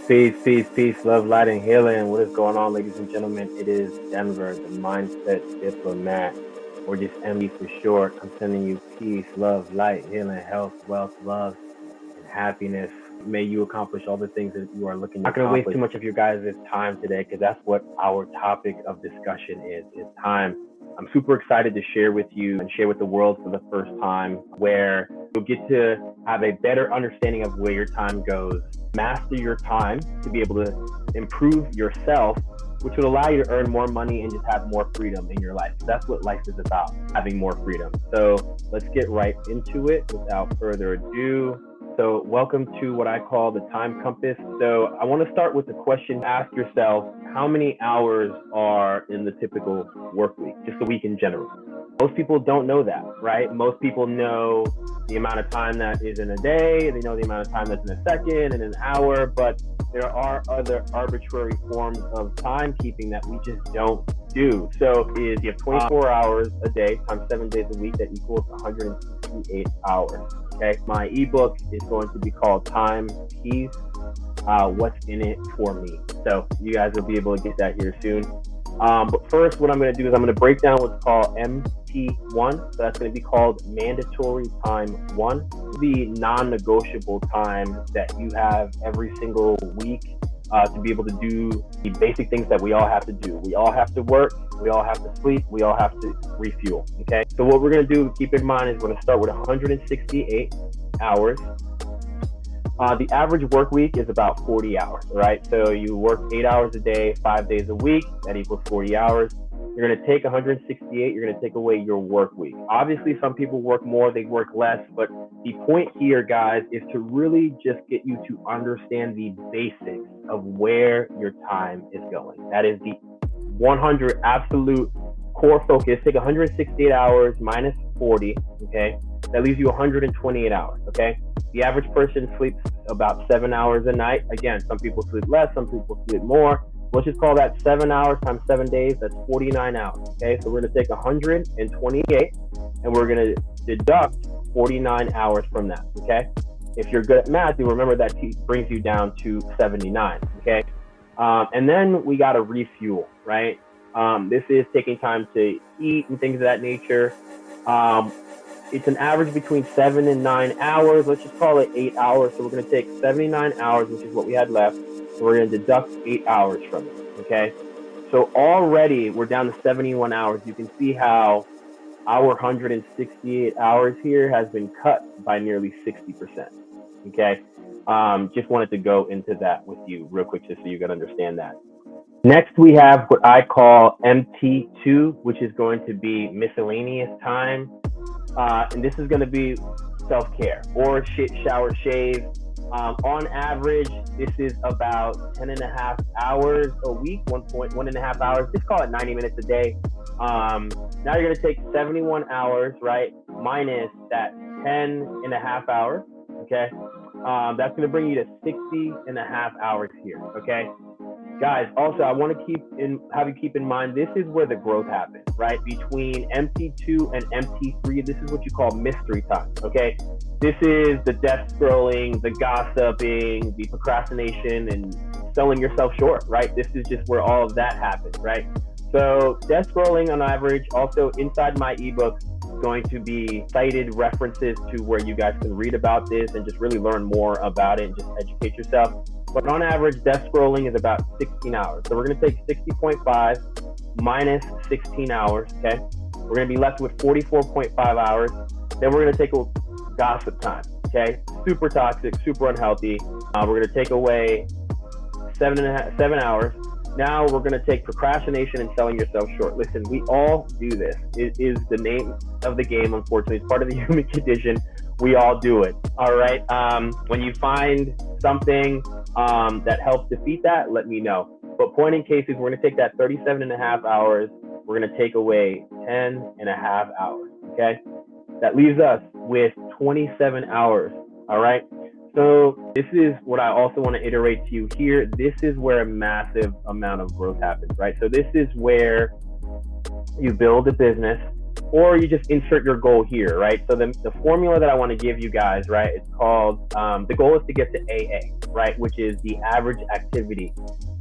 Peace, peace, peace, love, light, and healing. What is going on, ladies and gentlemen? It is Denver, the mindset diplomat, or just MD for short. I'm sending you peace, love, light, healing, health, wealth, love, and happiness. May you accomplish all the things that you are looking to accomplish. I'm not going to waste too much of your guys' time today because that's what our topic of discussion is time. I'm super excited to share with you and share with the world for the first time where you'll get to have a better understanding of where your time goes, master your time to be able to improve yourself, which would allow you to earn more money and just have more freedom in your life. That's what life is about, having more freedom. So let's get right into it without further ado. So welcome to what I call the time compass. So I want to start with the question, ask yourself, how many hours are in the typical work week, just the week in general? Most people don't know that, right? Most people know the amount of time that is in a day, they know the amount of time that's in a second and an hour, but there are other arbitrary forms of timekeeping that we just don't do. So you have 24 hours a day times 7 days a week, that equals 168 hours. Okay, my ebook is going to be called Time Keys, What's in It for Me. So you guys will be able to get that here soon. But first, what I'm going to do is I'm going to break down what's called MT1. So that's going to be called Mandatory Time 1, the non-negotiable time that you have every single week to be able to do the basic things that we all have to do. We all have to work, we all have to sleep, we all have to refuel, okay? So what we're going to do, keep in mind, is we're going to start with 168 hours. The average work week is about 40 hours, right? So you work 8 hours a day, 5 days a week, that equals 40 hours. You're going to take 168, you're going to take away your work week. Obviously, some people work more, they work less, but the point here, guys, is to really just get you to understand the basics of where your time is going. That is the 100 absolute core focus. Take 168 hours minus 40, okay? That leaves you 128 hours, okay? The average person sleeps about 7 hours a night. Again, some people sleep less, some people sleep more. Let's just call that 7 hours times 7 days. That's 49 hours, okay? So we're going to take 128 and we're going to deduct 49 hours from that, okay? If you're good at math, you'll remember that brings you down to 79, okay? And then we got to refuel, right? This is taking time to eat and things of that nature. It's an average between 7 and 9 hours. Let's just call it 8 hours. So we're going to take 79 hours, which is what we had left. And we're going to deduct 8 hours from it, okay? So already we're down to 71 hours. You can see how our 168 hours here has been cut by nearly 60%, okay? Just wanted to go into that with you real quick just so you can understand that. Next, we have what I call MT2, which is going to be miscellaneous time. And this is going to be self-care or shit, shower, shave. On average, this is about 10 and a half hours a week, 1.5 hours. Just call it 90 minutes a day. Now you're going to take 71 hours, right? Minus that 10 and a half hours, okay? That's going to bring you to 60 and a half hours here, okay? Guys, also, I want to have you keep in mind, this is where the growth happens, right? Between MT2 and MT3, this is what you call mystery time, okay? This is the death scrolling, the gossiping, the procrastination, and selling yourself short, right? This is just where all of that happens, right? So death scrolling on average, also inside my ebook, going to be cited references to where you guys can read about this and just really learn more about it and just educate yourself. But on average, death scrolling is about 16 hours. So we're going to take 60.5 minus 16 hours, okay? We're going to be left with 44.5 hours. Then we're going to take a gossip time, okay? Super toxic, super unhealthy. We're going to take away 7 hours. Now we're going to take procrastination and selling yourself short. Listen, we all do this. It is the name of the game, unfortunately. It's part of the human condition. We all do it, all right? When you find something that helps defeat that, let me know. But point in cases, we're going to take that 37 and a half hours. We're going to take away 10 and a half hours, okay? That leaves us with 27 hours, all right? So this is what I also want to iterate to you here. This is where a massive amount of growth happens, right? So this is where you build a business or you just insert your goal here, right? So the formula that I want to give you guys, right, it's called, the goal is to get to AA, right, which is the average activity.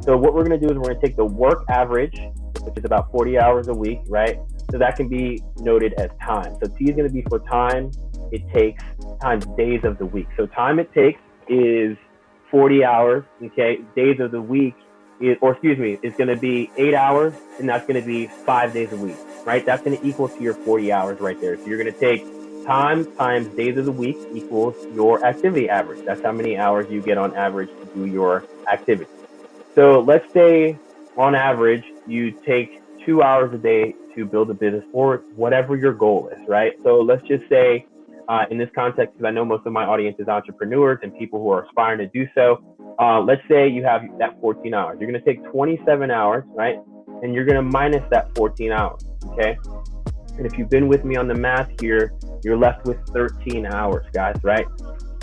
So what we're going to do is we're going to take the work average, which is about 40 hours a week, right? So that can be noted as time. So T is going to be for time it takes times days of the week. So time it takes is 40 hours, okay? Days of the week, is going to be 8 hours, and that's going to be 5 days a week, right? That's going to equal to your 40 hours right there. So you're going to take time times days of the week equals your activity average. That's how many hours you get on average to do your activity. So let's say on average, you take 2 hours a day to build a business or whatever your goal is, right? So let's just say, in this context, because I know most of my audience is entrepreneurs and people who are aspiring to do so, let's say you have that 14 hours. You're going to take 27 hours, right? And you're going to minus that 14 hours, okay? And if you've been with me on the math here, you're left with 13 hours, guys, right?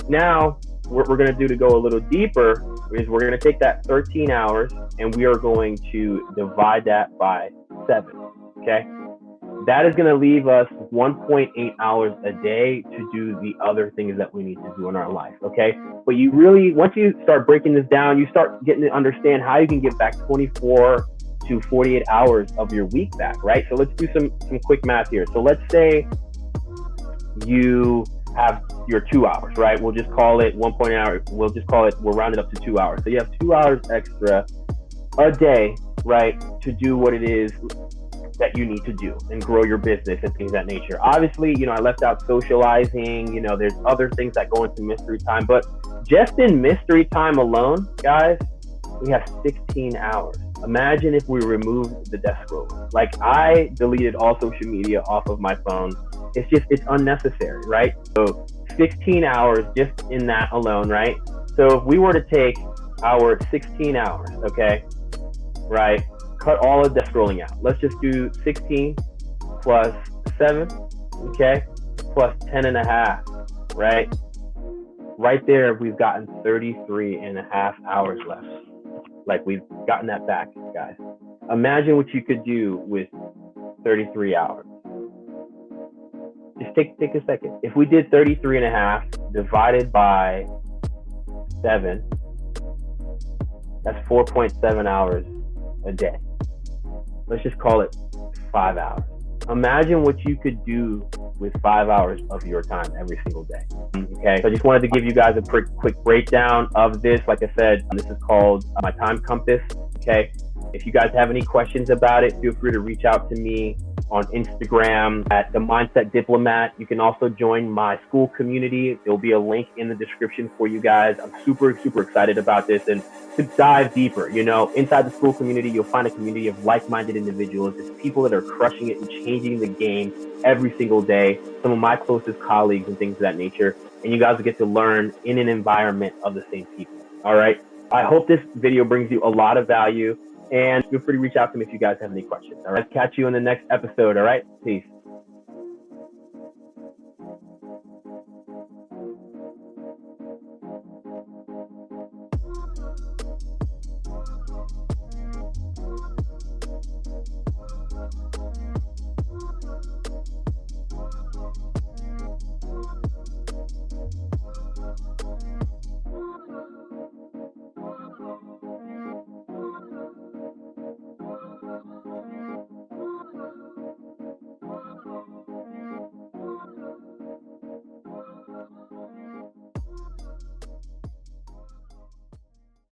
Now, what we're going to do to go a little deeper is we're going to take that 13 hours and we are going to divide that by 7, okay? That is going to leave us 1.8 hours a day to do the other things that we need to do in our life, okay? But you really, once you start breaking this down, you start getting to understand how you can get back 24 to 48 hours of your week back, right? So let's do some quick math here. So let's say you have your 2 hours, right? We'll just call it 1.8 hours. We'll round it up to 2 hours. So you have 2 hours extra a day, right, to do what it is that you need to do and grow your business and things of that nature. Obviously, I left out socializing, there's other things that go into mystery time, but just in mystery time alone, guys, we have 16 hours. Imagine if we removed the desk scroll. Like, I deleted all social media off of my phone. It's unnecessary, right? So 16 hours just in that alone, right? So if we were to take our 16 hours, okay, right, cut all of desk scrolling out. Let's just do 16 plus 7, okay, plus 10 and a half, right? Right there, we've gotten 33 and a half hours left. Like, we've gotten that back, guys. Imagine what you could do with 33 hours. Just take a second. If we did 33 and a half divided by 7, that's 4.7 hours a day. Let's just call it 5 hours. Imagine what you could do with 5 hours of your time every single day. Okay, so I just wanted to give you guys a quick breakdown of this. Like I said, this is called my time compass. Okay, if you guys have any questions about it, feel free to reach out to me on Instagram at The Mindset Diplomat. You can also join my school community. There'll be a link in the description for you guys. I'm super excited about this. And to dive deeper, inside the school community, you'll find a community of like-minded individuals. It's people that are crushing it and changing the game every single day. Some of my closest colleagues and things of that nature. And you guys will get to learn in an environment of the same people. All right. I hope this video brings you a lot of value. And feel free to reach out to me if you guys have any questions. All right. Catch you in the next episode. All right. Peace.